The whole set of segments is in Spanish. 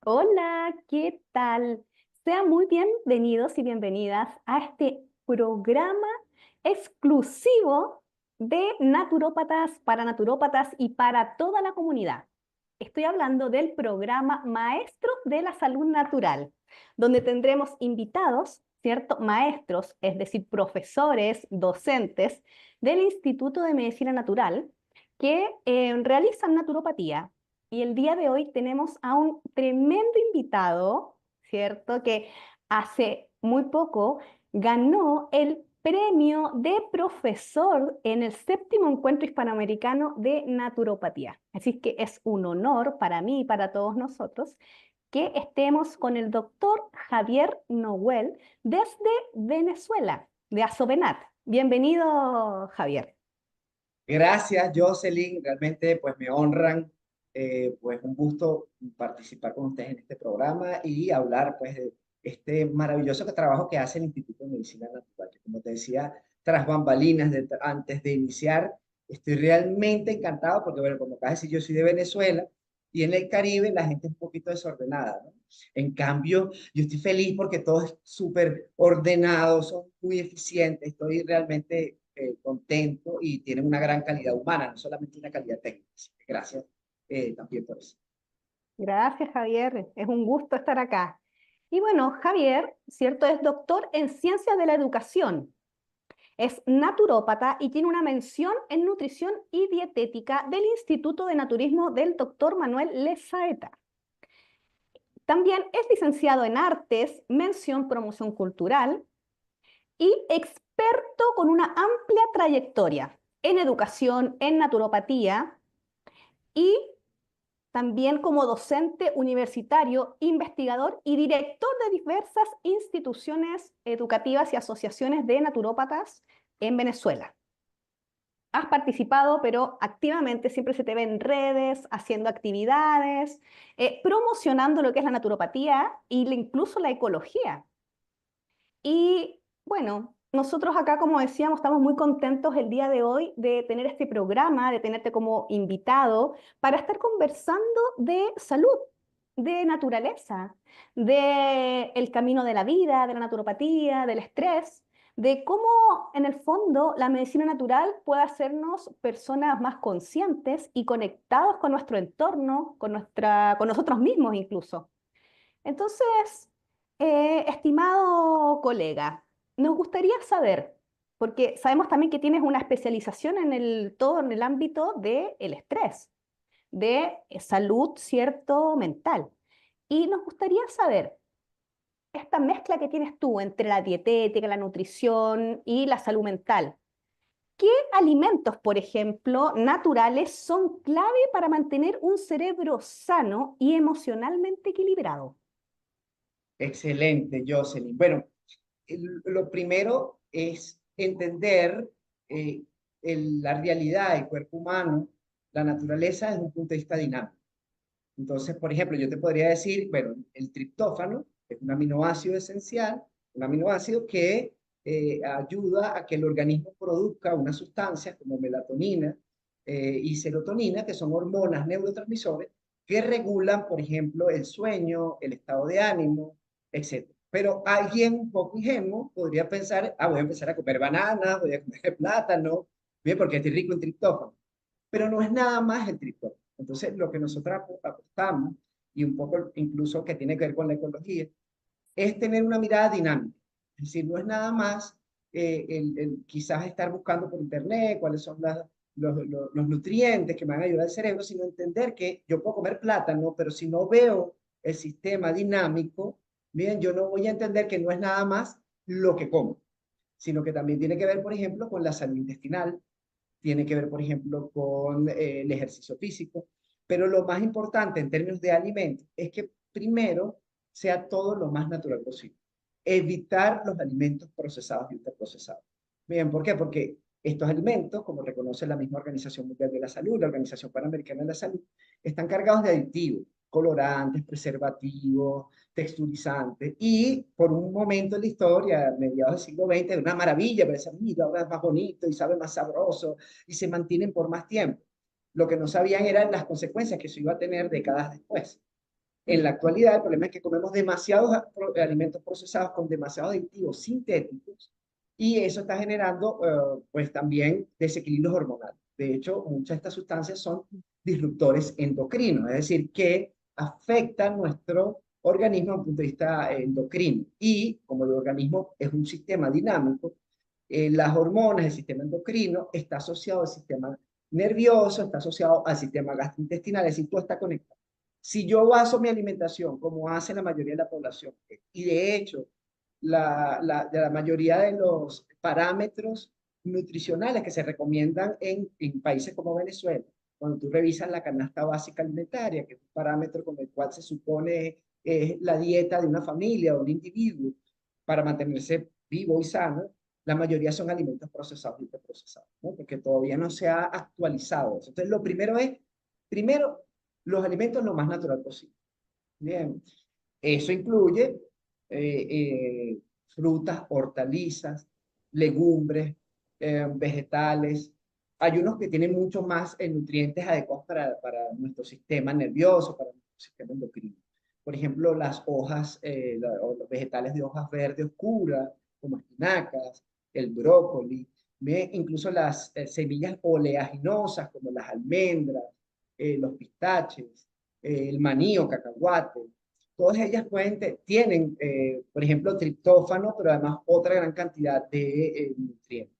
Hola, ¿qué tal? Sean muy bienvenidos y bienvenidas a este programa exclusivo de naturópatas para naturópatas y para toda la comunidad. Estoy hablando del programa Maestros de la Salud Natural, donde tendremos invitados, ¿cierto? Maestros, es decir, profesores, docentes del Instituto de Medicina Natural que realizan naturopatía. Y el día de hoy tenemos a un tremendo invitado, ¿cierto? Que hace muy poco ganó el premio de profesor en el séptimo encuentro hispanoamericano de naturopatía. Así que es un honor para mí y para todos nosotros que estemos con el doctor Javier Noguel desde Venezuela, de Asobenat. Bienvenido, Javier. Gracias, Jocelyn. Realmente, pues me honran, pues un gusto participar con ustedes en este programa y hablar, pues, de este maravilloso trabajo que hace el Instituto de Medicina Natural. Que, como te decía, tras bambalinas, antes de iniciar, estoy realmente encantado porque, bueno, como acabas de decir, yo soy de Venezuela y en el Caribe la gente es un poquito desordenada, ¿no? En cambio, yo estoy feliz porque todo es súper ordenado, son muy eficientes, estoy realmente contento y tienen una gran calidad humana, no solamente una calidad técnica. Así que gracias también por eso. Gracias, Javier. Es un gusto estar acá. Y bueno, Javier, ¿cierto? Es doctor en ciencias de la educación. Es naturópata y tiene una mención en nutrición y dietética del Instituto de Naturismo del doctor Manuel Lezaeta. También es licenciado en artes, mención promoción cultural y experto con una amplia trayectoria en educación, en naturopatía y también como docente universitario, investigador y director de diversas instituciones educativas y asociaciones de naturópatas en Venezuela. Has participado, pero activamente siempre se te ve en redes, haciendo actividades, promocionando lo que es la naturopatía e incluso la ecología. Y bueno, nosotros acá, como decíamos, estamos muy contentos el día de hoy de tener este programa, de tenerte como invitado para estar conversando de salud, de naturaleza, de el camino de la vida, de la naturopatía, del estrés, de cómo en el fondo la medicina natural puede hacernos personas más conscientes y conectados con nuestro entorno, con nosotros mismos incluso. Entonces, estimado colega, nos gustaría saber, porque sabemos también que tienes una especialización en todo en el ámbito del estrés, de salud, cierto, mental. Y nos gustaría saber, esta mezcla que tienes tú entre la dietética, la nutrición y la salud mental, ¿qué alimentos, por ejemplo, naturales son clave para mantener un cerebro sano y emocionalmente equilibrado? Excelente, Jocelyn. Bueno, lo primero es entender eh, la realidad del cuerpo humano, la naturaleza desde un punto de vista dinámico. Entonces, por ejemplo, yo te podría decir, bueno, el triptófano es un aminoácido esencial, un aminoácido que ayuda a que el organismo produzca unas sustancias como melatonina y serotonina, que son hormonas neurotransmisores que regulan, por ejemplo, el sueño, el estado de ánimo, etc. Pero alguien un poco ingenuo podría pensar, voy a empezar a comer bananas, voy a comer plátano, bien, porque estoy rico en triptófano. Pero no es nada más el triptófano. Entonces, lo que nosotros apostamos, y un poco incluso que tiene que ver con la ecología, es tener una mirada dinámica. Es decir, no es nada más quizás estar buscando por internet cuáles son los nutrientes que me van a ayudar al cerebro, sino entender que yo puedo comer plátano, pero si no veo el sistema dinámico, bien, yo no voy a entender que no es nada más lo que como, sino que también tiene que ver, por ejemplo, con la salud intestinal, tiene que ver, por ejemplo, con el ejercicio físico, pero lo más importante en términos de alimentos es que primero sea todo lo más natural posible. Evitar los alimentos procesados y ultraprocesados. Bien, ¿por qué? Porque estos alimentos, como reconoce la misma Organización Mundial de la Salud, la Organización Panamericana de la Salud, están cargados de aditivos, colorantes, preservativos, texturizantes, y por un momento en la historia, a mediados del siglo XX, era una maravilla, parece, mira, ahora es más bonito y sabe más sabroso, y se mantienen por más tiempo. Lo que no sabían eran las consecuencias que eso iba a tener décadas después. En la actualidad, el problema es que comemos demasiados alimentos procesados con demasiados aditivos sintéticos y eso está generando, pues también desequilibrios hormonales. De hecho, muchas de estas sustancias son disruptores endocrinos, es decir, que afectan nuestro organismo desde el punto de vista endocrino. Y como el organismo es un sistema dinámico, las hormonas, el sistema endocrino, está asociado al sistema nervioso, está asociado al sistema gastrointestinal, es decir, todo está conectado. Si yo baso mi alimentación como hace la mayoría de la población, y de hecho, de la mayoría de los parámetros nutricionales que se recomiendan en países como Venezuela, cuando tú revisas la canasta básica alimentaria, que es un parámetro con el cual se supone la dieta de una familia o un individuo para mantenerse vivo y sano, la mayoría son alimentos procesados y ultraprocesados, ¿no? Porque todavía no se ha actualizado eso. Entonces, lo primero es, primero, los alimentos lo más natural posible. Bien, eso incluye frutas, hortalizas, legumbres, vegetales. Hay unos que tienen mucho más nutrientes adecuados para nuestro sistema nervioso, para nuestro sistema endocrino. Por ejemplo, las hojas o los vegetales de hojas verdes oscuras, como espinacas, el brócoli, incluso las semillas oleaginosas, como las almendras, los pistaches, el maní o cacahuate. Todas ellas tienen, por ejemplo, triptófano, pero además otra gran cantidad de nutrientes.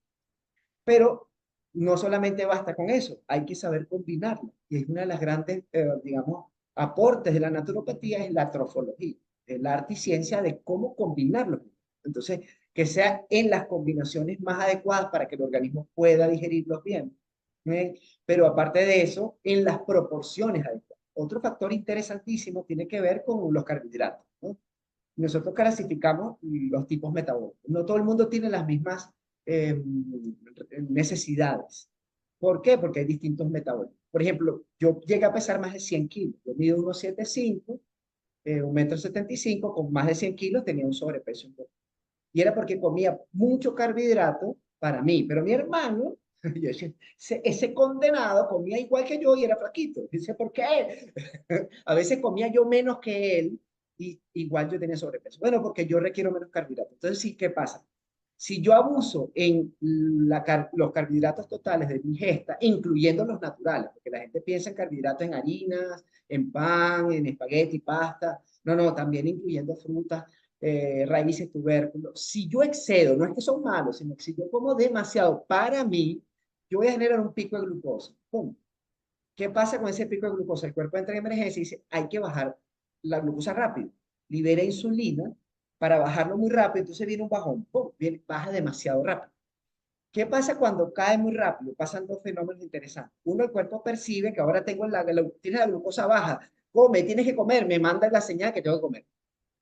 Pero no solamente basta con eso, hay que saber combinarlo. Y es una de las grandes, digamos, aportes de la naturopatía es la trofología, la arte y ciencia de cómo combinarlo. Entonces, que sea en las combinaciones más adecuadas para que el organismo pueda digerirlos bien. ¿Bien? Pero aparte de eso, en las proporciones adecuadas. Otro factor interesantísimo tiene que ver con los carbohidratos, ¿no? Nosotros clasificamos los tipos metabólicos. No todo el mundo tiene las mismas eh, necesidades. ¿Por qué? Porque hay distintos metabólicos. Por ejemplo, yo llegué a pesar más de 100 kilos. Yo mido 1,75, 1,75 m, con más de 100 kilos tenía un sobrepeso importante. Y era porque comía mucho carbohidrato para mí, pero mi hermano, yo decía, ese condenado comía igual que yo y era flaquito. Dice, ¿por qué? A veces comía yo menos que él y igual yo tenía sobrepeso. Bueno, porque yo requiero menos carbohidratos. Entonces, sí, ¿qué pasa? Si yo abuso en los carbohidratos totales de mi ingesta, incluyendo los naturales, porque la gente piensa en carbohidratos en harinas, en pan, en espagueti, pasta, no, no, también incluyendo frutas, raíces, tubérculos. Si yo excedo, no es que son malos, sino que si yo como demasiado para mí, yo voy a generar un pico de glucosa. ¡Pum! ¿Qué pasa con ese pico de glucosa? El cuerpo entra en emergencia y dice, hay que bajar la glucosa rápido. Libera insulina para bajarlo muy rápido, entonces viene un bajón, ¡pum! Baja demasiado rápido. ¿Qué pasa cuando cae muy rápido? Pasan dos fenómenos interesantes. Uno, el cuerpo percibe que ahora tiene la glucosa baja, come, tienes que comer, me manda la señal que tengo que comer.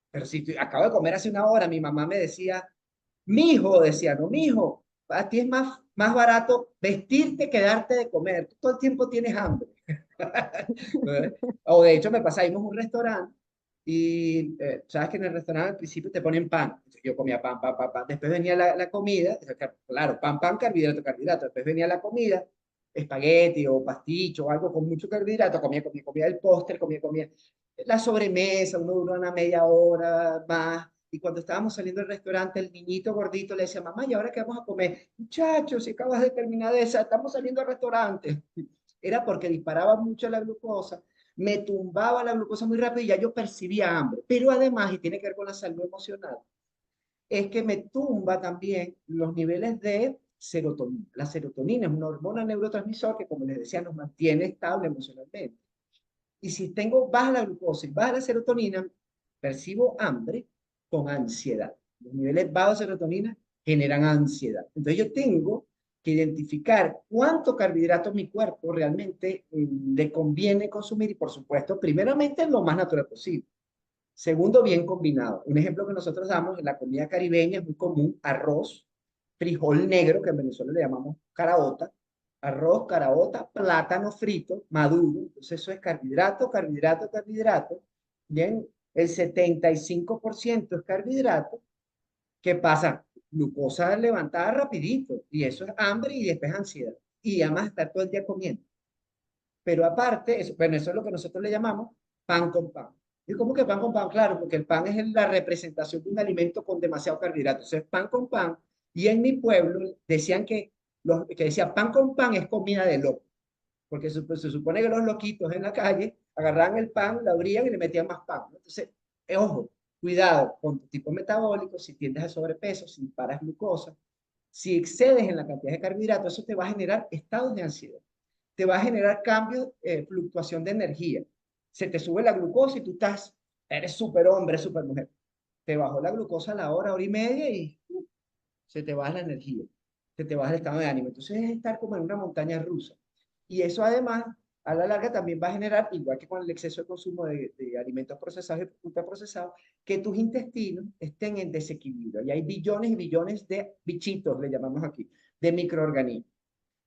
Pero si acabo de comer hace una hora, mi mamá me decía, mijo, decía, no, mijo, a ti es más barato vestirte que darte de comer. Tú todo el tiempo tienes hambre. O de hecho me pasa, íbamos a un restaurante y sabes que en el restaurante al principio te ponen pan. Entonces, yo comía pan, pan, pan, pan. Después venía la comida, claro, pan, pan, carbohidrato, carbohidrato. Después venía la comida, espagueti o pasticho o algo con mucho carbohidrato. Comía el póster, comía la sobremesa, uno duró una media hora más. Y cuando estábamos saliendo del restaurante, el niñito gordito le decía, mamá, ¿y ahora qué vamos a comer? Muchachos, si acabas de terminar de esa, estamos saliendo al restaurante. Era porque disparaba mucho la glucosa, me tumbaba la glucosa muy rápido y ya yo percibía hambre. Pero además, y tiene que ver con la salud emocional, es que me tumba también los niveles de serotonina. La serotonina es una hormona neurotransmisor que, como les decía, nos mantiene estable emocionalmente. Y si tengo baja la glucosa y baja la serotonina, percibo hambre con ansiedad. Los niveles bajos de serotonina generan ansiedad. Entonces yo tengo que identificar cuánto carbohidrato mi cuerpo realmente le conviene consumir y por supuesto, primeramente lo más natural posible. Segundo, bien combinado. Un ejemplo que nosotros damos en la comida caribeña es muy común, arroz, frijol negro, que en Venezuela le llamamos caraota, arroz, caraota, plátano frito, maduro. Entonces eso es carbohidrato, carbohidrato, carbohidrato. Bien, el 75% es carbohidrato. ¿Qué pasa? Glucosa levantada rapidito y eso es hambre y después ansiedad. Y además estar todo el día comiendo. Pero aparte, bueno, eso es lo que nosotros le llamamos pan con pan. ¿Y cómo que pan con pan? Claro, porque el pan es la representación de un alimento con demasiado carbohidrato. Entonces, pan con pan. Y en mi pueblo decían que, que decía pan con pan es comida de loco. Porque se supone que los loquitos en la calle agarraban el pan, lo abrían y le metían más pan, ¿no? Entonces, ojo, cuidado con tu tipo metabólico, si tiendes a sobrepeso, si paras glucosa, si excedes en la cantidad de carbohidratos, eso te va a generar estados de ansiedad, te va a generar cambios, fluctuación de energía. Se te sube la glucosa y tú eres súper hombre, súper mujer. Te bajó la glucosa a la hora y media y se te baja la energía, se te baja el estado de ánimo. Entonces es estar como en una montaña rusa. Y eso además, a la larga, también va a generar, igual que con el exceso de consumo de alimentos procesados y ultraprocesados, que tus intestinos estén en desequilibrio. Y hay billones y billones de bichitos, le llamamos aquí, de microorganismos.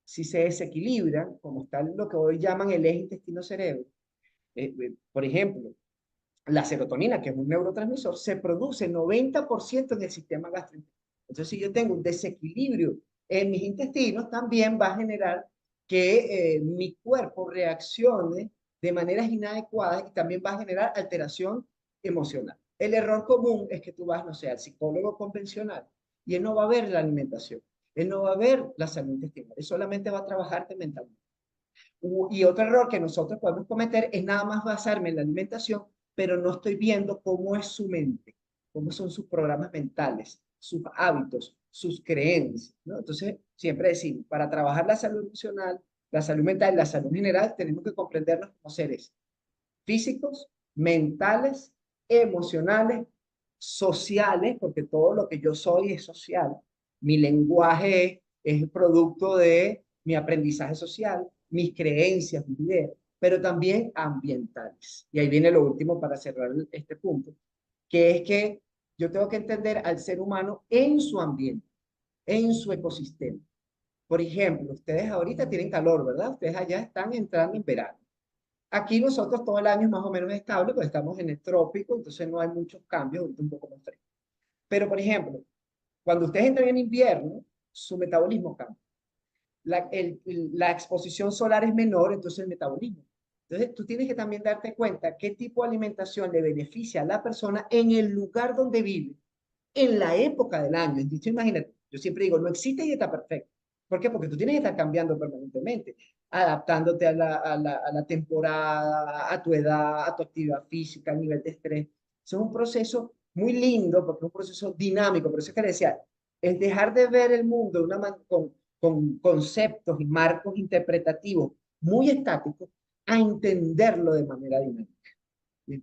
Si se desequilibran, como está lo que hoy llaman el eje intestino-cerebro, por ejemplo, la serotonina, que es un neurotransmisor, se produce 90% en el sistema gastrointestinal. Entonces, si yo tengo un desequilibrio en mis intestinos, también va a generar que mi cuerpo reaccione de maneras inadecuadas y también va a generar alteración emocional. El error común es que tú vas, no sé, al psicólogo convencional y él no va a ver la alimentación, él no va a ver la salud intestinal, él solamente va a trabajarte mentalmente. Y otro error que nosotros podemos cometer es nada más basarme en la alimentación, pero no estoy viendo cómo es su mente, cómo son sus programas mentales, sus hábitos, sus creencias, ¿no? Entonces, siempre decimos, para trabajar la salud emocional, la salud mental y la salud general, tenemos que comprendernos como seres físicos, mentales, emocionales, sociales, porque todo lo que yo soy es social. Mi lenguaje es producto de mi aprendizaje social, mis creencias, mis ideas, pero también ambientales. Y ahí viene lo último para cerrar este punto, que es que yo tengo que entender al ser humano en su ambiente, en su ecosistema. Por ejemplo, ustedes ahorita tienen calor, ¿verdad? Ustedes allá están entrando en verano. Aquí nosotros todo el año es más o menos estable, pues estamos en el trópico, entonces no hay muchos cambios, ahorita un poco más frío. Pero, por ejemplo, cuando ustedes entran en invierno, su metabolismo cambia. La exposición solar es menor, entonces el metabolismo. Entonces, tú tienes que también darte cuenta qué tipo de alimentación le beneficia a la persona en el lugar donde vive, en la época del año. Entonces, imagínate, yo siempre digo, no existe dieta perfecta. ¿Por qué? Porque tú tienes que estar cambiando permanentemente, adaptándote a la temporada, a tu edad, a tu actividad física, al nivel de estrés. Eso es un proceso muy lindo porque es un proceso dinámico. Por eso es que le decía, es dejar de ver el mundo con conceptos y marcos interpretativos muy estáticos a entenderlo de manera dinámica. ¿Qué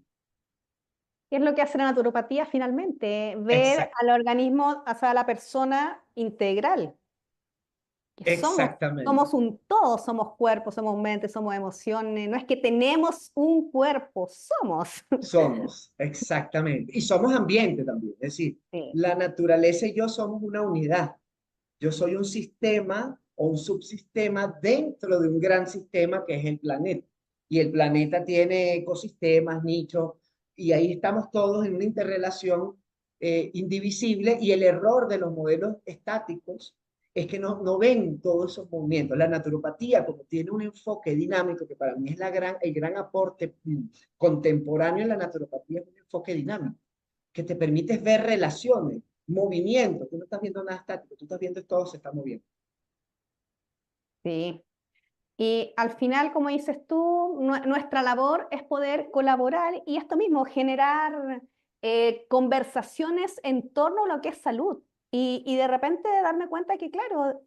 es lo que hace la naturopatía finalmente? Ver Exact, al organismo, o sea, a la persona integral, que somos exactamente. un todo, somos cuerpo, somos mente, somos emociones, no es que tenemos un cuerpo, somos. Somos, exactamente. Y somos ambiente también. Es decir, Sí. la naturaleza y yo somos una unidad. Yo soy un sistema o un subsistema dentro de un gran sistema que es el planeta. Y el planeta tiene ecosistemas, nichos, y ahí estamos todos en una interrelación indivisible. Y el error de los modelos estáticos es que no ven todos esos movimientos. La naturopatía, como tiene un enfoque dinámico, que para mí es el gran aporte contemporáneo en la naturopatía, es un enfoque dinámico, que te permite ver relaciones, movimientos. Tú no estás viendo nada estático, tú estás viendo que todo se está moviendo. Sí. Y al final, como dices tú, nuestra labor es poder colaborar y esto mismo, generar conversaciones en torno a lo que es salud. Y de repente darme cuenta que, claro,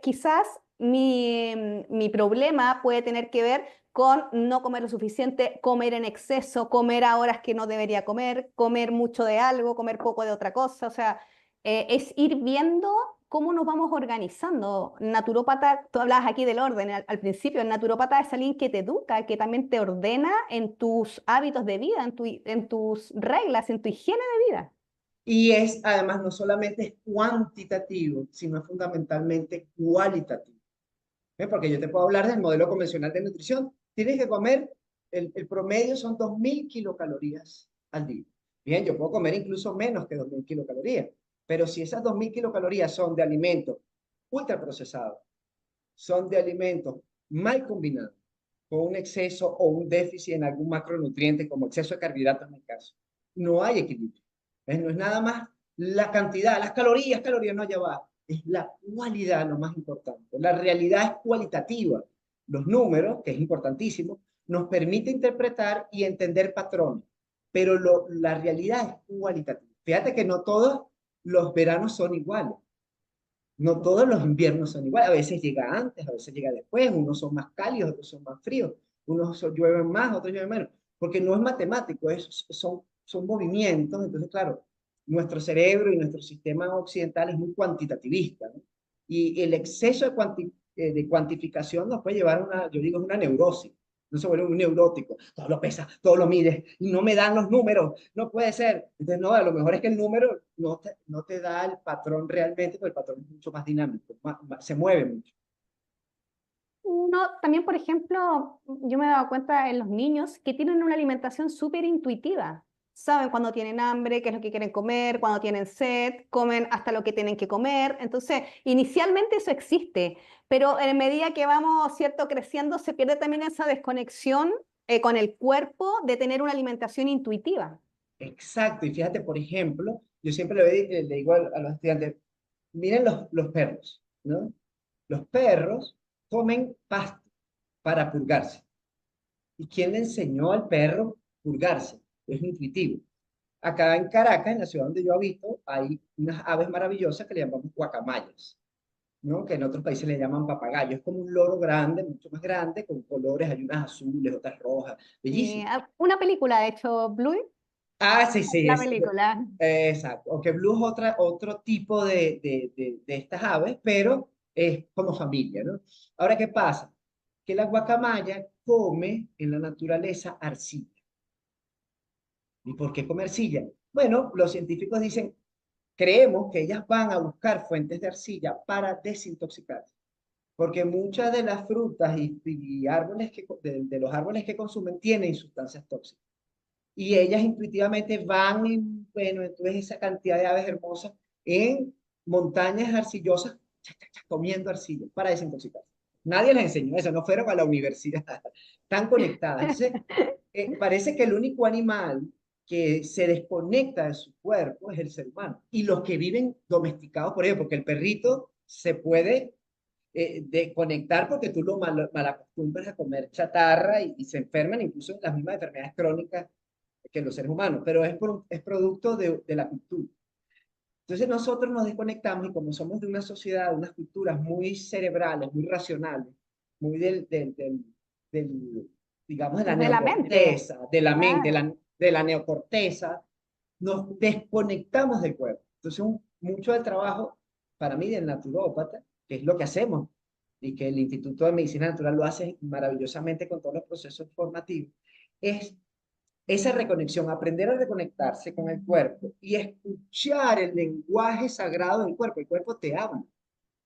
quizás mi problema puede tener que ver con no comer lo suficiente, comer en exceso, comer a horas que no debería comer, comer mucho de algo, comer poco de otra cosa. O sea, es ir viendo cómo nos vamos organizando. Naturópata, tú hablabas aquí del orden al principio, el naturópata es alguien que te educa, que también te ordena en tus hábitos de vida, en tus reglas, en tu higiene de vida. Y es, además, no solamente es cuantitativo, sino es fundamentalmente cualitativo. ¿Ves? Porque yo te puedo hablar del modelo convencional de nutrición. Tienes que comer, el promedio son 2.000 kilocalorías al día. Bien, yo puedo comer incluso menos que 2.000 kilocalorías, pero si esas 2.000 kilocalorías son de alimentos ultraprocesados, son de alimentos mal combinados, con un exceso o un déficit en algún macronutriente, como exceso de carbohidratos en el caso. No hay equilibrio. No es nada más la cantidad, las calorías, calorías, no, ya va. Es la cualidad lo más importante. La realidad es cualitativa. Los números, que es importantísimo, nos permite interpretar y entender patrones, pero la realidad es cualitativa. Fíjate que no todos los veranos son iguales. No todos los inviernos son iguales, a veces llega antes, a veces llega después, unos son más cálidos, otros son más fríos, llueven más, otros llueven menos, porque no es matemático, son movimientos, entonces claro, nuestro cerebro y nuestro sistema occidental es muy cuantitativista, ¿no? Y el exceso de cuantificación nos puede llevar a una, yo digo, es una neurosis. No se vuelve un neurótico, todo lo pesa, todo lo mide, y no me dan los números, no puede ser. Entonces, no, a lo mejor es que el número no te da el patrón realmente, porque el patrón es mucho más dinámico, se mueve mucho. No, también, por ejemplo, yo me he dado cuenta en los niños que tienen una alimentación súper intuitiva. Saben cuando tienen hambre, qué es lo que quieren comer, cuando tienen sed, comen hasta lo que tienen que comer. Entonces, inicialmente eso existe, pero en medida que vamos, cierto, creciendo, se pierde también esa desconexión con el cuerpo de tener una alimentación intuitiva. Exacto, y fíjate, por ejemplo, yo siempre le digo a los estudiantes, miren los perros, ¿no? Los perros comen pasto para purgarse. ¿Y quién le enseñó al perro purgarse? Es intuitivo. Acá en Caracas, en la ciudad donde yo habito, hay unas aves maravillosas que le llamamos guacamayas, ¿no? Que en otros países le llaman papagayo. Es como un loro grande, mucho más grande, con colores, hay unas azules, otras rojas, bellísimo. Una película, de hecho, Blue, Ah, sí, sí, la película. exacto. Aunque Blue es otro tipo de estas aves, pero es como familia, ¿no? Ahora, ¿qué pasa? Que la guacamaya come en la naturaleza arcilla. ¿Y por qué come arcilla? Bueno, los científicos dicen, creemos que ellas van a buscar fuentes de arcilla para desintoxicarse, porque muchas de las frutas y árboles de los árboles que consumen tienen sustancias tóxicas. Y ellas intuitivamente van, bueno, entonces esa cantidad de aves hermosas en montañas arcillosas, comiendo arcilla para desintoxicarse. Nadie les enseñó eso, no fueron a la universidad, están conectadas. Entonces, parece que el único animal que se desconecta de su cuerpo es el ser humano. Y los que viven domesticados por ello, porque el perrito se puede desconectar porque tú lo malacostumbras a comer chatarra y se enferman incluso en las mismas enfermedades crónicas que los seres humanos, pero es producto de la cultura. Entonces nosotros nos desconectamos y como somos de una sociedad, de unas culturas muy cerebrales, muy racionales, muy digamos, de la De la mente. neocorteza, de la mente, Claro. de la neocorteza, nos desconectamos del cuerpo. Entonces, mucho del trabajo, para mí, del naturópata, que es lo que hacemos, y que el Instituto de Medicina Natural lo hace maravillosamente con todos los procesos formativos, es esa reconexión, aprender a reconectarse con el cuerpo y escuchar el lenguaje sagrado del cuerpo. El cuerpo te habla.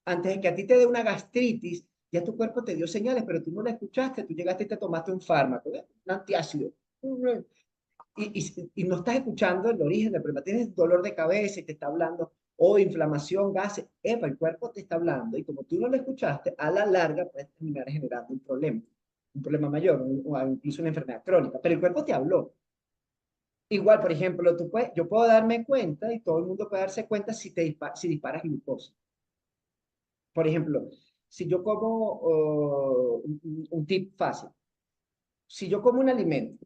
Antes de que a ti te dé una gastritis, ya tu cuerpo te dio señales, pero tú no la escuchaste, tú llegaste y te tomaste un fármaco, un antiácido, y no estás escuchando el origen del problema. Tienes dolor de cabeza y te está hablando, o inflamación, gases, el cuerpo te está hablando, y como tú no lo escuchaste, a la larga puedes terminar generando un problema mayor, o incluso una enfermedad crónica, pero el cuerpo te habló. Igual, por ejemplo, yo puedo darme cuenta, y todo el mundo puede darse cuenta si disparas glucosa. Por ejemplo, si yo como un tip fácil, si yo como un alimento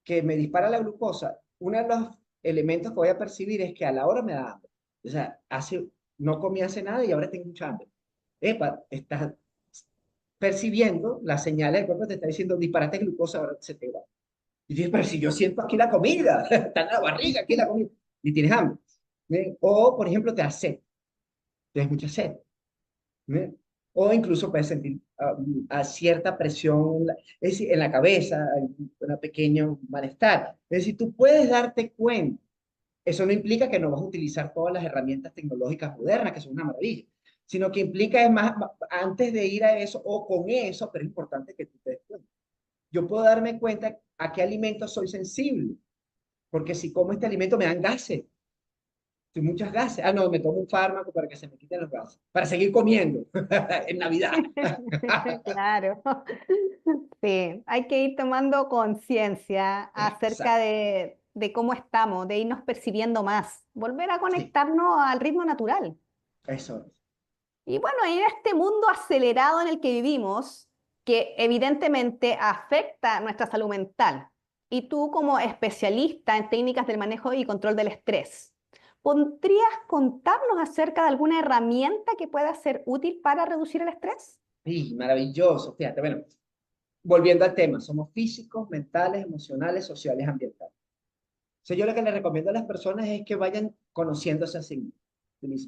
que me dispara la glucosa, uno de los elementos que voy a percibir es que a la hora me da hambre. O sea, no comí hace nada y ahora tengo mucha hambre. Estás percibiendo las señales del cuerpo, te está diciendo, disparate glucosa, ahora se te va. Y dices, pero si yo siento aquí la comida, está en la barriga, aquí la comida, y tienes hambre. O, por ejemplo, te da sed, tienes mucha sed. O incluso puedes sentir a cierta presión, es decir, en la cabeza, un pequeño malestar. Es decir, tú puedes darte cuenta. Eso no implica que no vas a utilizar todas las herramientas tecnológicas modernas, que son una maravilla, sino que implica, es más, antes de ir a eso o con eso, pero es importante que tú te des cuenta. Yo puedo darme cuenta a qué alimentos soy sensible, porque si como este alimento me dan gases. Estoy muchas gases. Ah, no, me tomo un fármaco para que se me quiten los gases. Para seguir comiendo en Navidad. Claro. Sí, hay que ir tomando conciencia acerca Exacto. de cómo estamos, de irnos percibiendo más, volver a Sí, conectarnos al ritmo natural. eso es. Y bueno, en este mundo acelerado en el que vivimos, que evidentemente afecta nuestra salud mental, y tú como especialista en técnicas del manejo y control del estrés, ¿podrías contarnos acerca de alguna herramienta que pueda ser útil para reducir el estrés? Sí, maravilloso. Fíjate, bueno, volviendo al tema, somos físicos, mentales, emocionales, sociales, ambientales. O sea, yo lo que le recomiendo a las personas es que vayan conociéndose a sí mismos.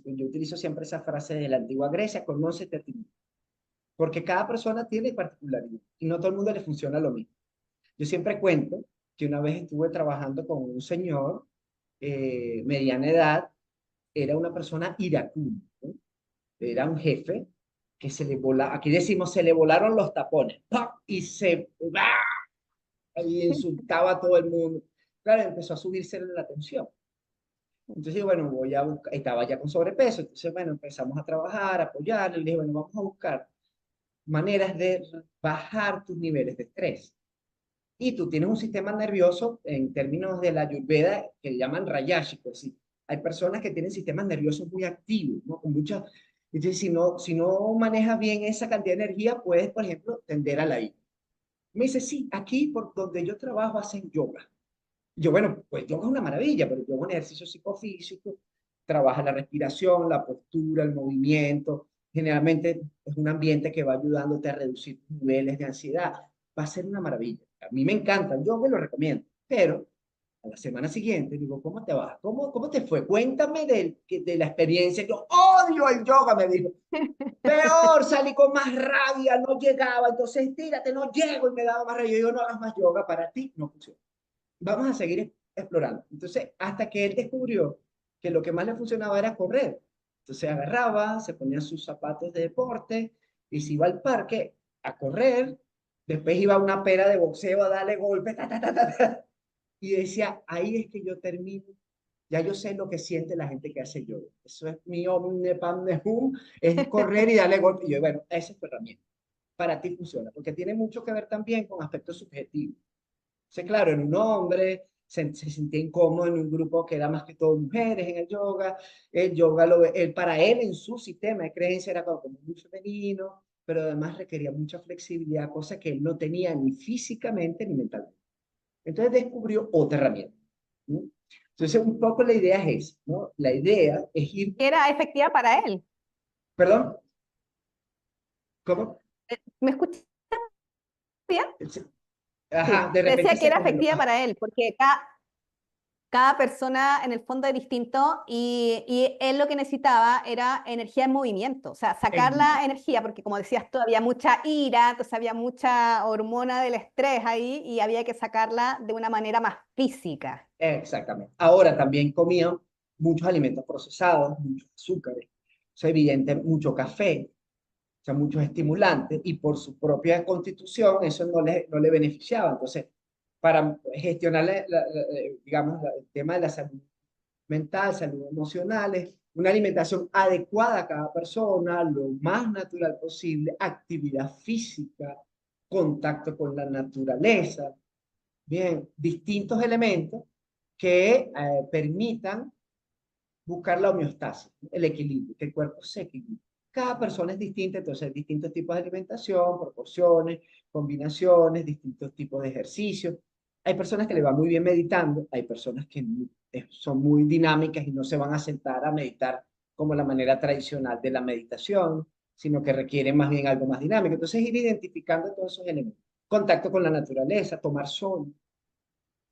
Yo utilizo siempre esa frase de la antigua Grecia, conócete a ti mismo. Porque cada persona tiene particularidad y no todo el mundo le funciona lo mismo. Yo siempre cuento que una vez estuve trabajando con un señor, mediana edad, era una persona iracunda, ¿no? Era un jefe que se le volaba, aquí decimos, se le volaron los tapones, ¡pam! Y se ¡ah! Y insultaba a todo el mundo. Claro, empezó a subirse la tensión. Entonces, digo, bueno, voy a buscar, estaba ya con sobrepeso, entonces, bueno, empezamos a trabajar, a apoyarle, le dije, bueno, vamos a buscar maneras de bajar tus niveles de estrés. Y tú tienes un sistema nervioso, en términos de la Ayurveda, que llaman Rayashi, pues sí. Hay personas que tienen sistemas nerviosos muy activos, ¿no? Con mucha, entonces, si no manejas bien esa cantidad de energía, puedes, por ejemplo, tender a la ira. Me dice, sí, aquí por donde yo trabajo hacen yoga. Y yo, bueno, pues yoga es una maravilla, pero yoga es un ejercicio psicofísico, trabaja la respiración, la postura, el movimiento. Generalmente es un ambiente que va ayudándote a reducir tus niveles de ansiedad. Va a ser una maravilla. A mí me encanta, yo me lo recomiendo, pero a la semana siguiente digo, ¿cómo te va? ¿Cómo te fue? Cuéntame de la experiencia. Yo odio el yoga, me dijo. Peor, salí con más rabia, no llegaba, entonces tírate, no llego y me daba más rabia. Yo digo, no hagas más yoga, para ti no funciona, vamos a seguir explorando. Entonces, hasta que él descubrió que lo que más le funcionaba era correr. Entonces agarraba, se ponía sus zapatos de deporte y se iba al parque a correr. Después iba a una pera de boxeo a darle golpes, ta, ta, ta, ta, ta. Y decía, ahí es que yo termino. Ya yo sé lo que siente la gente que hace yoga. Eso es mi omne padme hum, es correr y darle golpes. Y yo, bueno, esa es tu herramienta. Para ti funciona, porque tiene mucho que ver también con aspectos subjetivos. Sí, claro, en un hombre, se sentía incómodo en un grupo que era más que todo mujeres en el yoga para él en su sistema de creencia era como muy femenino, pero además requería mucha flexibilidad, cosa que él no tenía ni físicamente ni mentalmente. Entonces descubrió otra herramienta, ¿no? Entonces un poco la idea es esa, ¿no? La idea es ir, Era efectiva para él. perdón, ¿cómo? ¿Me escuchas bien? Ajá, Sí, de te repente decía que se era congeló. efectiva Ajá. para él, porque cada persona en el fondo es distinto y él lo que necesitaba era energía en movimiento, o sea, sacar En- la energía, porque como decías tú, había mucha ira, entonces había mucha hormona del estrés ahí y había que sacarla de una manera más física. Exactamente. Ahora también comían muchos alimentos procesados, muchos azúcares, o sea, evidente, mucho café, o sea, muchos estimulantes, y por su propia constitución eso no le beneficiaba. Entonces, para gestionar, digamos, el tema de la salud mental, salud emocional, es una alimentación adecuada a cada persona, lo más natural posible, actividad física, contacto con la naturaleza, bien, distintos elementos que permitan buscar la homeostasis, el equilibrio, que el cuerpo se equilibre. Cada persona es distinta, entonces hay distintos tipos de alimentación, proporciones, combinaciones, distintos tipos de ejercicios. Hay personas que le va muy bien meditando, hay personas que son muy dinámicas y no se van a sentar a meditar como la manera tradicional de la meditación, sino que requieren más bien algo más dinámico. Entonces ir identificando todos esos elementos. Contacto con la naturaleza, tomar sol,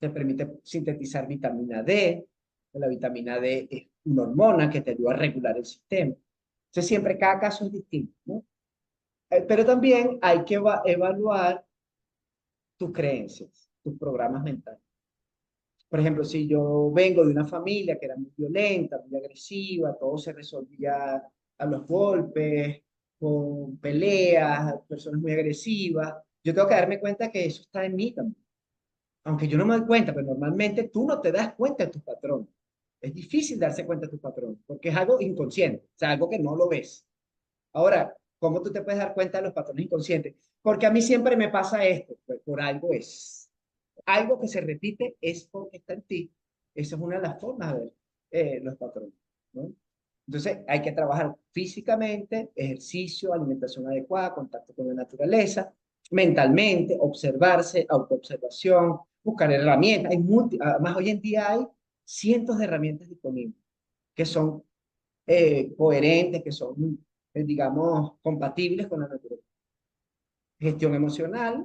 te permite sintetizar vitamina D. La vitamina D es una hormona que te ayuda a regular el sistema. Entonces, siempre cada caso es distinto, ¿no? Pero también hay que evaluar tus creencias, tus programas mentales. Por ejemplo, si yo vengo de una familia que era muy violenta, muy agresiva, todo se resolvía a los golpes, con peleas, personas muy agresivas, yo tengo que darme cuenta que eso está en mí también. Aunque yo no me doy cuenta, pero normalmente tú no te das cuenta de tus patrones. Es difícil darse cuenta de tus patrones, porque es algo inconsciente, o sea, algo que no lo ves. Ahora, ¿cómo tú te puedes dar cuenta de los patrones inconscientes? Porque a mí siempre me pasa esto, pues por algo es. Algo que se repite es porque está en ti. Esa es una de las formas de ver los patrones, ¿no? Entonces, hay que trabajar físicamente, ejercicio, alimentación adecuada, contacto con la naturaleza, mentalmente, observarse, autoobservación, buscar herramientas. Además, hoy en día hay cientos de herramientas disponibles que son coherentes, que son, digamos, compatibles con la naturaleza. Gestión emocional,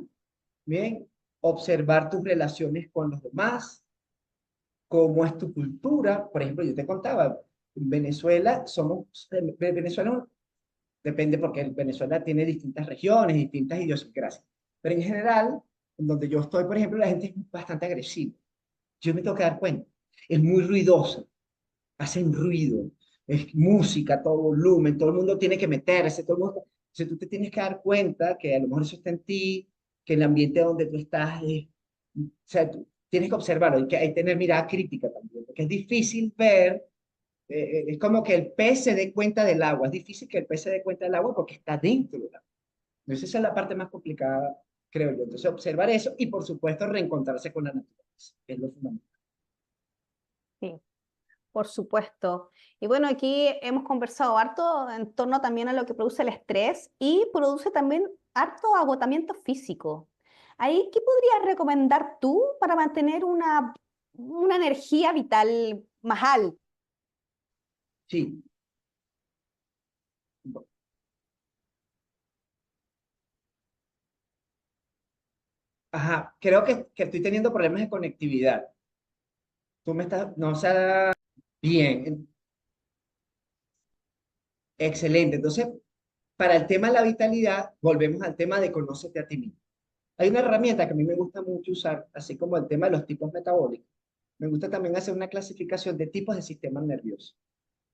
bien, observar tus relaciones con los demás, cómo es tu cultura. Por ejemplo, yo te contaba, en Venezuela Venezuela depende porque Venezuela tiene distintas regiones, distintas idiosincrasias, pero en general, en donde yo estoy, por ejemplo, la gente es bastante agresiva. Yo me tengo que dar cuenta, es muy ruidosa, hacen ruido, es música, todo volumen, todo el mundo tiene que meterse, todo el mundo. Entonces tú te tienes que dar cuenta que a lo mejor eso está en ti, que el ambiente donde tú estás o sea, tú tienes que observarlo, hay que tener mirada crítica también, porque es difícil ver, es como que el pez se dé cuenta del agua, es difícil que el pez se dé cuenta del agua porque está dentro del agua. Entonces esa es la parte más complicada, creo yo. Entonces observar eso y por supuesto reencontrarse con la naturaleza, que es lo fundamental. Sí. Por supuesto. Y bueno, aquí hemos conversado harto en torno también a lo que produce el estrés y produce también harto agotamiento físico. Ahí, ¿qué podrías recomendar tú para mantener una energía vital más alta? Sí. Ajá, creo que estoy teniendo problemas de conectividad. Tú me estás, no, o sea, bien, excelente. Entonces, para el tema de la vitalidad, volvemos al tema de conócete a ti mismo. Hay una herramienta que a mí me gusta mucho usar, así como el tema de los tipos metabólicos. Me gusta también hacer una clasificación de tipos de sistemas nerviosos.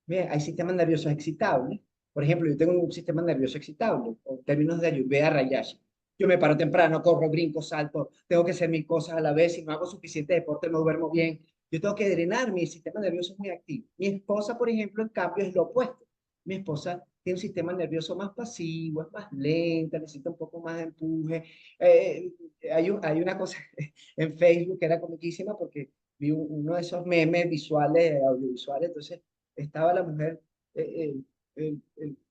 Bien, hay sistemas nerviosos excitables. Por ejemplo, yo tengo un sistema nervioso excitable, en términos de Ayurveda Rayashi. Yo me paro temprano, corro, brinco, salto, tengo que hacer mil cosas a la vez. Si no hago suficiente deporte, no duermo bien. Yo tengo que drenar, mi sistema nervioso es muy activo. Mi esposa, por ejemplo, en cambio, es lo opuesto. Mi esposa tiene un sistema nervioso más pasivo, es más lenta, necesita un poco más de empuje. Eh, hay una cosa en Facebook que era comiquísima porque vi uno de esos memes visuales, audiovisuales, entonces estaba la mujer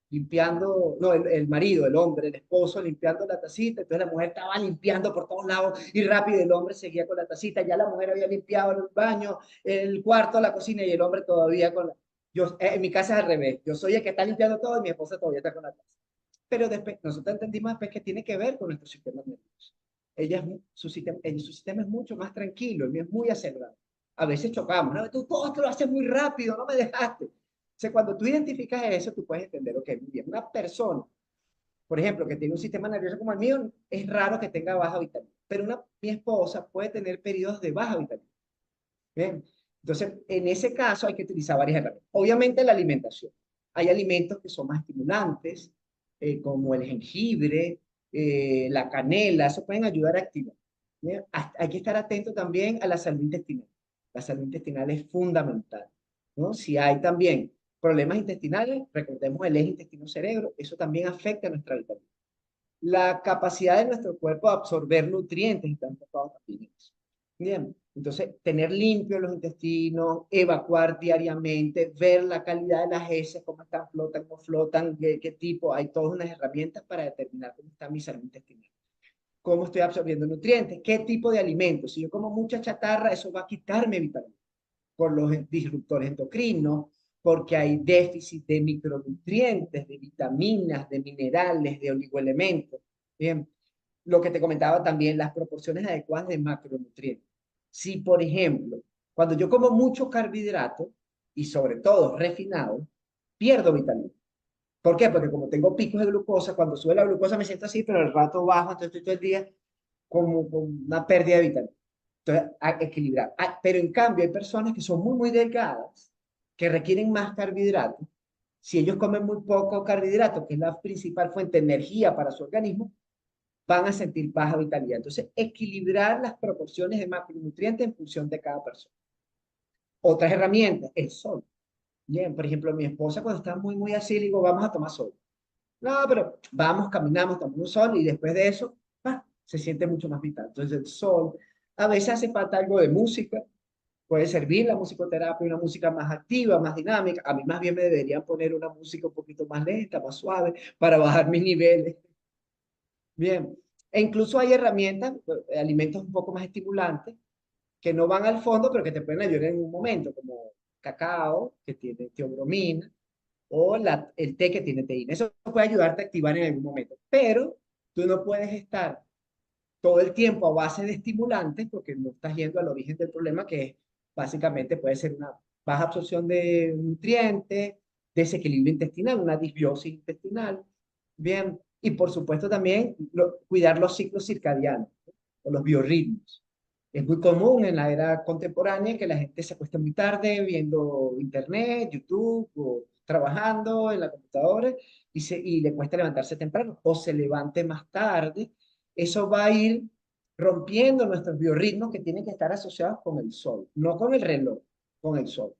limpiando, no, el marido, el hombre, el esposo limpiando la tacita, entonces la mujer estaba limpiando por todos lados y rápido el hombre seguía con la tacita, ya la mujer había limpiado el baño, el cuarto, la cocina y el hombre todavía con la... Yo, en mi casa es al revés, yo soy el que está limpiando todo y mi esposa todavía está con la taza. Pero después, nosotros entendimos después que tiene que ver con nuestro sistema nervioso. Su sistema es mucho más tranquilo, el mío es muy acelerado. A veces chocamos, ¿no? Tú todo te lo haces muy rápido, no me dejaste. Sea, cuando tú identificas eso, tú puedes entender, ok, muy bien, una persona, por ejemplo, que tiene un sistema nervioso como el mío, es raro que tenga baja vitamina, pero mi esposa puede tener periodos de baja vitamina. Bien, entonces, en ese caso hay que utilizar varias herramientas. Obviamente la alimentación. Hay alimentos que son más estimulantes, como el jengibre, la canela, eso pueden ayudar a activar. Bien, hay que estar atento también a la salud intestinal. La salud intestinal es fundamental, ¿no? Si hay también problemas intestinales, recordemos el eje intestino-cerebro, eso también afecta a nuestra vitalidad. La capacidad de nuestro cuerpo de absorber nutrientes está enfocado también en eso. Bien, entonces tener limpios los intestinos, evacuar diariamente, ver la calidad de las heces, cómo están, flotan, no flotan, qué tipo, hay todas unas herramientas para determinar cómo está mi salud intestinal. Cómo estoy absorbiendo nutrientes, qué tipo de alimentos. Si yo como mucha chatarra, eso va a quitarme vitaminas por los disruptores endocrinos, porque hay déficit de micronutrientes, de vitaminas, de minerales, de oligoelementos. Bien, lo que te comentaba también, las proporciones adecuadas de macronutrientes. Si, por ejemplo, cuando yo como mucho carbohidrato, y sobre todo refinado, pierdo vitamina. ¿Por qué? Porque como tengo picos de glucosa, cuando sube la glucosa me siento así, pero al rato bajo, entonces estoy todo el día como con una pérdida de vitamina. Entonces, a equilibrar. Pero en cambio, hay personas que son muy, muy delgadas, que requieren más carbohidratos. Si ellos comen muy poco carbohidrato, que es la principal fuente de energía para su organismo, van a sentir baja vitalidad. Entonces, equilibrar las proporciones de macronutrientes en función de cada persona. Otras herramientas, el sol. Bien, por ejemplo, mi esposa cuando está muy, muy así, le digo, vamos a tomar sol. No, pero vamos, caminamos, tomamos un sol y después de eso, se siente mucho más vital. Entonces el sol, a veces hace falta algo de música, puede servir la musicoterapia, una música más activa, más dinámica. A mí más bien me deberían poner una música un poquito más lenta, más suave, para bajar mis niveles. Bien, e incluso hay herramientas, alimentos un poco más estimulantes, que no van al fondo, pero que te pueden ayudar en un momento, como cacao, que tiene teobromina, o el té que tiene teína. Eso puede ayudarte a activar en algún momento, pero tú no puedes estar todo el tiempo a base de estimulantes porque no estás yendo al origen del problema, que es básicamente puede ser una baja absorción de nutrientes, desequilibrio intestinal, una disbiosis intestinal. Bien, y por supuesto también cuidar los ciclos circadianos, ¿no? O los biorritmos. Es muy común en la era contemporánea que la gente se acueste muy tarde viendo internet, YouTube o trabajando en la computadora y le cuesta levantarse temprano o se levante más tarde. Eso va a ir rompiendo nuestros biorritmos que tienen que estar asociados con el sol, no con el reloj, con el sol.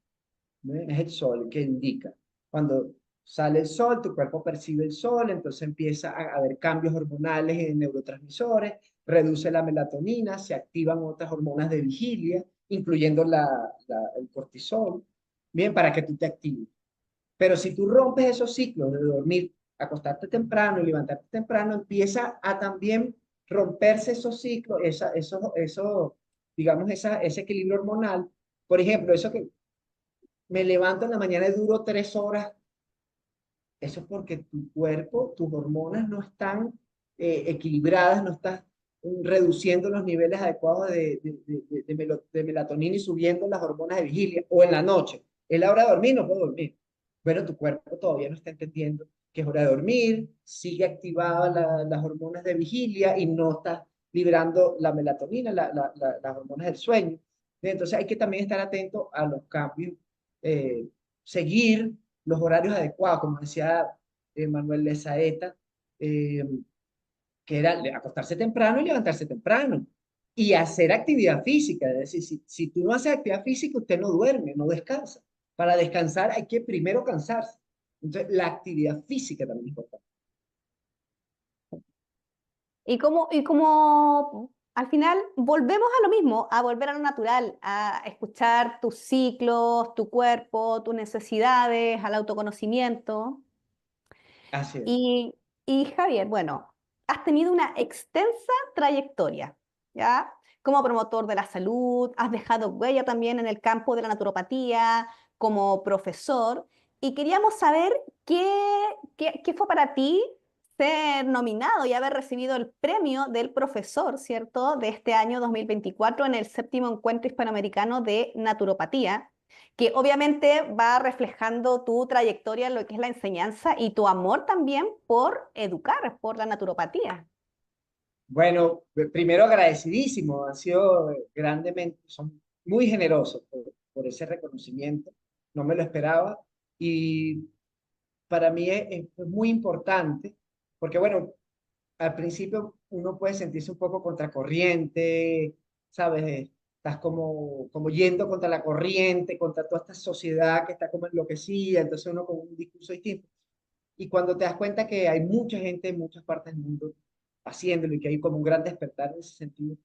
¿No? Es el sol el que indica. Cuando sale el sol, tu cuerpo percibe el sol, entonces empieza a haber cambios hormonales en neurotransmisores, reduce la melatonina, se activan otras hormonas de vigilia, incluyendo el cortisol, bien, para que tú te actives. Pero si tú rompes esos ciclos de dormir, acostarte temprano y levantarte temprano, empieza a también romperse esos ciclos, digamos, ese equilibrio hormonal. Por ejemplo, eso que me levanto en la mañana y duro 3 horas, eso es porque tu cuerpo, tus hormonas no están equilibradas, no estás reduciendo los niveles adecuados de melatonina y subiendo las hormonas de vigilia, o en la noche. Es la hora de dormir, no puedo dormir. Pero tu cuerpo todavía no está entendiendo que es hora de dormir, sigue activadas las hormonas de vigilia y no está liberando la melatonina, las hormonas del sueño. Entonces hay que también estar atento a los cambios, seguir los horarios adecuados, como decía Manuel de Saeta, eh, que era acostarse temprano y levantarse temprano. Y hacer actividad física, es decir, si tú no haces actividad física, usted no duerme, no descansa. Para descansar hay que primero cansarse. Entonces, la actividad física también es importante. Y como al final volvemos a lo mismo, a volver a lo natural, a escuchar tus ciclos, tu cuerpo, tus necesidades, al autoconocimiento. Así es. Y, y Javier, bueno, has tenido una extensa trayectoria, ¿ya? Como promotor de la salud, has dejado huella también en el campo de la naturopatía, como profesor, y queríamos saber qué fue para ti ser nominado y haber recibido el premio del profesor, ¿cierto?, de este año 2024 en el séptimo encuentro hispanoamericano de naturopatía, que obviamente va reflejando tu trayectoria en lo que es la enseñanza y tu amor también por educar, por la naturopatía. Bueno, primero agradecidísimo, han sido grandemente, son muy generosos por ese reconocimiento, no me lo esperaba y para mí es muy importante porque bueno, al principio uno puede sentirse un poco contracorriente, ¿sabes? Estás como yendo contra la corriente, contra toda esta sociedad que está como enloquecida, entonces uno con un discurso distinto. Y cuando te das cuenta que hay mucha gente en muchas partes del mundo haciéndolo y que hay como un gran despertar en ese sentido,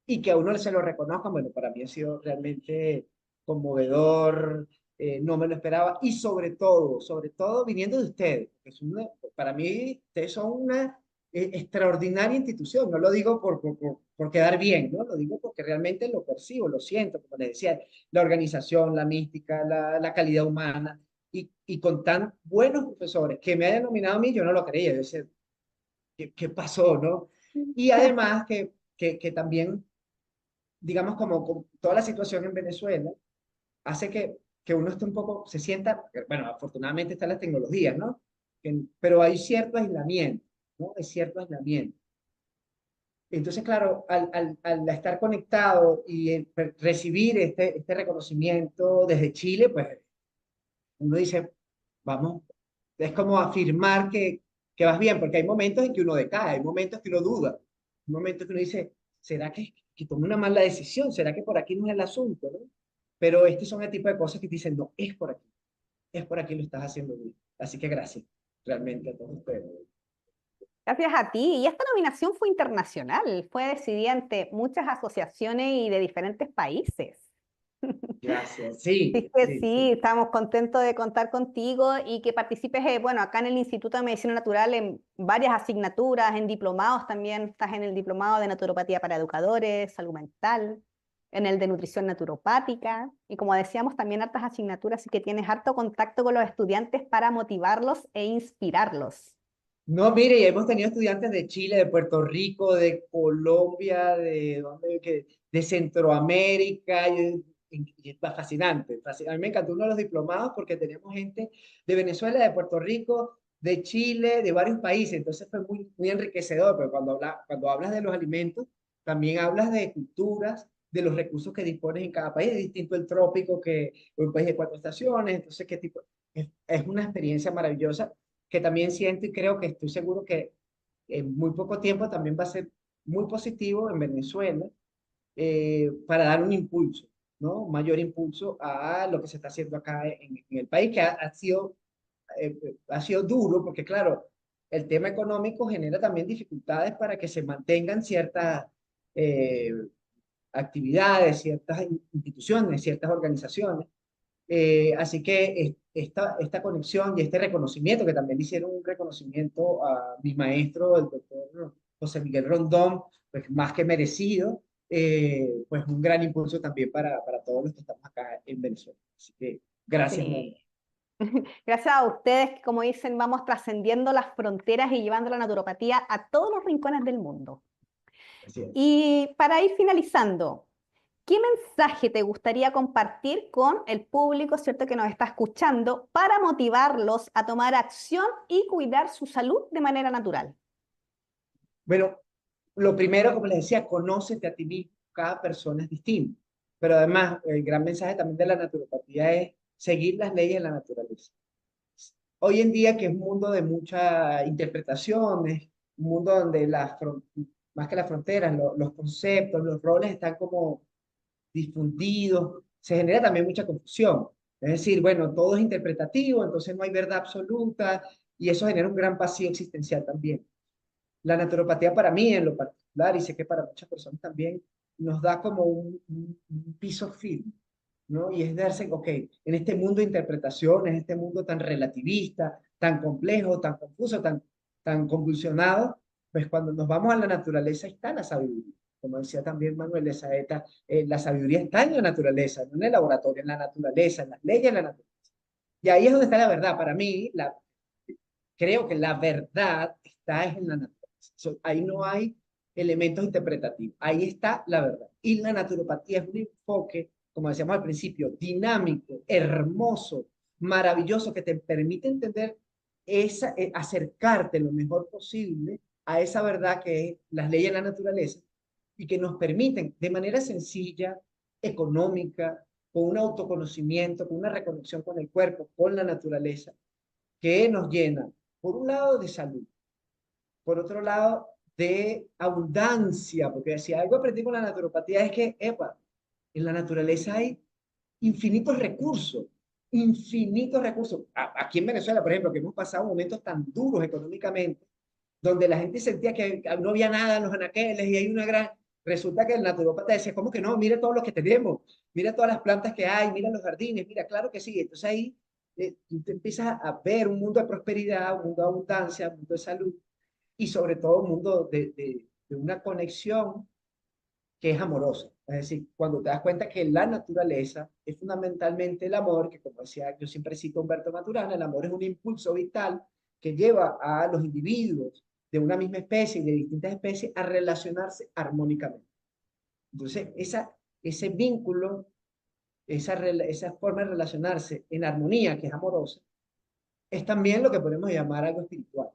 y que a uno se lo reconozcan, bueno, para mí ha sido realmente conmovedor, no me lo esperaba, y sobre todo viniendo de ustedes, que es para mí ustedes son una extraordinaria institución, no lo digo por quedar bien, ¿no? Lo digo porque realmente lo percibo, lo siento, como les decía, la organización, la mística, la calidad humana, y con tan buenos profesores que me hayan nominado a mí, yo no lo creía, yo decía, ¿qué pasó, no? Y además que también, digamos, como toda la situación en Venezuela, hace que uno esté un poco, se sienta, bueno, afortunadamente están las tecnologías, ¿no? Pero hay cierto aislamiento, ¿no? Hay cierto aislamiento. Entonces, claro, al estar conectado y recibir este reconocimiento desde Chile, pues uno dice, vamos, es como afirmar que vas bien, porque hay momentos en que uno decae, hay momentos que uno duda, hay momentos que uno dice, ¿será que tomé una mala decisión? ¿Será que por aquí no es el asunto? ¿No? pero este son el tipo de cosas que te dicen, no, es por aquí lo estás haciendo bien. Así que gracias, realmente a todos ustedes. Gracias a ti. Y esta nominación fue internacional, fue decidida ante muchas asociaciones y de diferentes países. Gracias, sí, Así que sí, sí, sí. estamos contentos de contar contigo y que participes, bueno, acá en el Instituto de Medicina Natural en varias asignaturas, en diplomados también, estás en el diplomado de naturopatía para educadores, salud mental, en el de nutrición naturopática y como decíamos también hartas asignaturas, así que tienes harto contacto con los estudiantes para motivarlos e inspirarlos. No, mire, y hemos tenido estudiantes de Chile, de Puerto Rico, de Colombia, de Centroamérica, y es fascinante. A mí me encantó uno de los diplomados porque teníamos gente de Venezuela, de Puerto Rico, de Chile, de varios países, entonces fue muy, muy enriquecedor, pero cuando hablas de los alimentos, también hablas de culturas, de los recursos que dispones en cada país, es distinto el trópico que un país de 4 estaciones, entonces qué tipo, es una experiencia maravillosa que también siento y creo que estoy seguro que en muy poco tiempo también va a ser muy positivo en Venezuela para dar un impulso, ¿no? Un mayor impulso a lo que se está haciendo acá en el país, que ha sido duro, porque claro, el tema económico genera también dificultades para que se mantengan ciertas eh, actividades, ciertas instituciones, ciertas organizaciones. Así que esta conexión y este reconocimiento, que también le hicieron un reconocimiento a mi maestro, el doctor José Miguel Rondón, pues más que merecido, pues un gran impulso también para todos los que estamos acá en Venezuela. Así que gracias, Manu. Sí. Gracias a ustedes que, como dicen, vamos trascendiendo las fronteras y llevando la naturopatía a todos los rincones del mundo. Así es. Y para ir finalizando, ¿qué mensaje te gustaría compartir con el público, cierto, que nos está escuchando para motivarlos a tomar acción y cuidar su salud de manera natural? Bueno, lo primero, como les decía, conócete a ti mismo. Cada persona es distinta. Pero además, el gran mensaje también de la naturopatía es seguir las leyes de la naturaleza. Hoy en día, que es un mundo de muchas interpretaciones, un mundo donde más que las fronteras, los conceptos, los roles están como difundidos, se genera también mucha confusión. Es decir, bueno, todo es interpretativo, entonces no hay verdad absoluta y eso genera un gran vacío existencial también. La naturopatía para mí en lo particular, y sé que para muchas personas también, nos da como un piso firme, ¿no? Y es darse, ok, en este mundo de interpretaciones, en este mundo tan relativista, tan complejo, tan confuso, tan convulsionado, pues cuando nos vamos a la naturaleza está la sabiduría. Como decía también Manuel de Saeta, la sabiduría está en la naturaleza, no en el laboratorio, en la naturaleza, en las leyes de la naturaleza. Y ahí es donde está la verdad. Para mí, creo que la verdad está en la naturaleza. Ahí no hay elementos interpretativos. Ahí está la verdad. Y la naturopatía es un enfoque, como decíamos al principio, dinámico, hermoso, maravilloso, que te permite entender acercarte lo mejor posible a esa verdad que es las leyes de la naturaleza y que nos permiten de manera sencilla, económica, con un autoconocimiento, con una reconexión con el cuerpo, con la naturaleza, que nos llena, por un lado, de salud, por otro lado, de abundancia, porque si algo aprendí con la naturopatía es que, epa, en la naturaleza hay infinitos recursos. Aquí en Venezuela, por ejemplo, que hemos pasado momentos tan duros económicamente, donde la gente sentía que no había nada en los anaqueles y hay una gran... Resulta que el naturopata decía, ¿cómo que no? Mire todo lo que tenemos, mira todas las plantas que hay, mira los jardines, mira, claro que sí. Entonces ahí tú te empiezas a ver un mundo de prosperidad, un mundo de abundancia, un mundo de salud y sobre todo un mundo de una conexión que es amorosa. Es decir, cuando te das cuenta que la naturaleza es fundamentalmente el amor, que como decía, yo siempre cito a Humberto Maturana, el amor es un impulso vital que lleva a los individuos de una misma especie y de distintas especies a relacionarse armónicamente. Entonces, ese vínculo, esa forma de relacionarse en armonía, que es amorosa, es también lo que podemos llamar algo espiritual,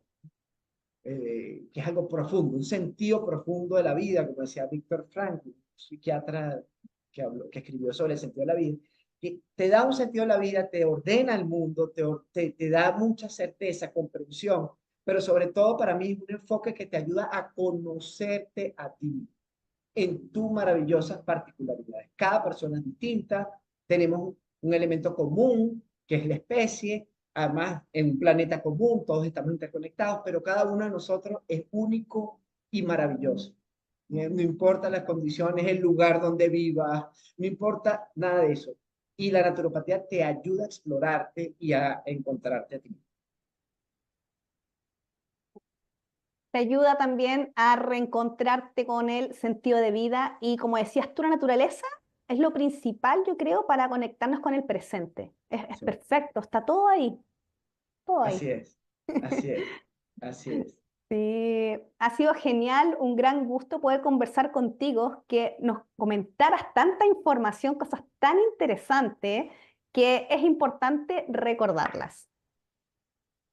que es algo profundo, un sentido profundo de la vida, como decía Víctor Frankl, psiquiatra que escribió sobre el sentido de la vida, que te da un sentido de la vida, te ordena el mundo, te da mucha certeza, comprensión, pero sobre todo para mí es un enfoque que te ayuda a conocerte a ti en tus maravillosas particularidades. Cada persona es distinta, tenemos un elemento común, que es la especie, además en un planeta común, todos estamos interconectados, pero cada uno de nosotros es único y maravilloso. No importa las condiciones, el lugar donde vivas, no importa nada de eso. Y la naturopatía te ayuda a explorarte y a encontrarte a ti. Te ayuda también a reencontrarte con el sentido de vida y como decías tú, la naturaleza es lo principal, yo creo, para conectarnos con el presente. Es Sí. perfecto, está todo ahí, todo ahí. Así es, así es, así es. Sí, ha sido genial, un gran gusto poder conversar contigo, que nos comentaras tanta información, cosas tan interesantes, que es importante recordarlas.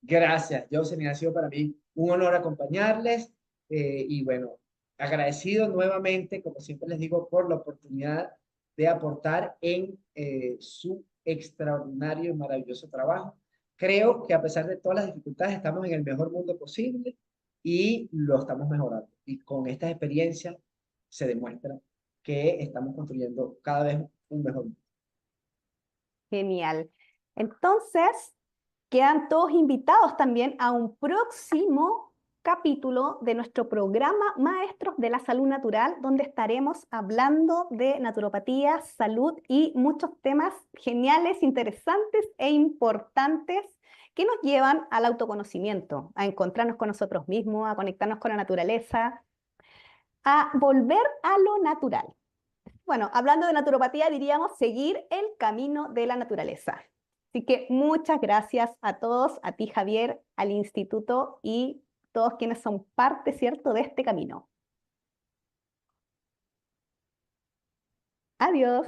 Gracias, Jocelyn, ha sido para mí un honor acompañarles y bueno, agradecido nuevamente, como siempre les digo, por la oportunidad de aportar en su extraordinario y maravilloso trabajo. Creo que a pesar de todas las dificultades estamos en el mejor mundo posible y lo estamos mejorando. Y con estas experiencias se demuestra que estamos construyendo cada vez un mejor mundo. Genial. Entonces, quedan todos invitados también a un próximo capítulo de nuestro programa Maestros de la Salud Natural, donde estaremos hablando de naturopatía, salud y muchos temas geniales, interesantes e importantes que nos llevan al autoconocimiento, a encontrarnos con nosotros mismos, a conectarnos con la naturaleza, a volver a lo natural. Bueno, hablando de naturopatía, diríamos seguir el camino de la naturaleza. Así que muchas gracias a todos, a ti Javier, al instituto y todos quienes son parte, ¿cierto?, de este camino. Adiós.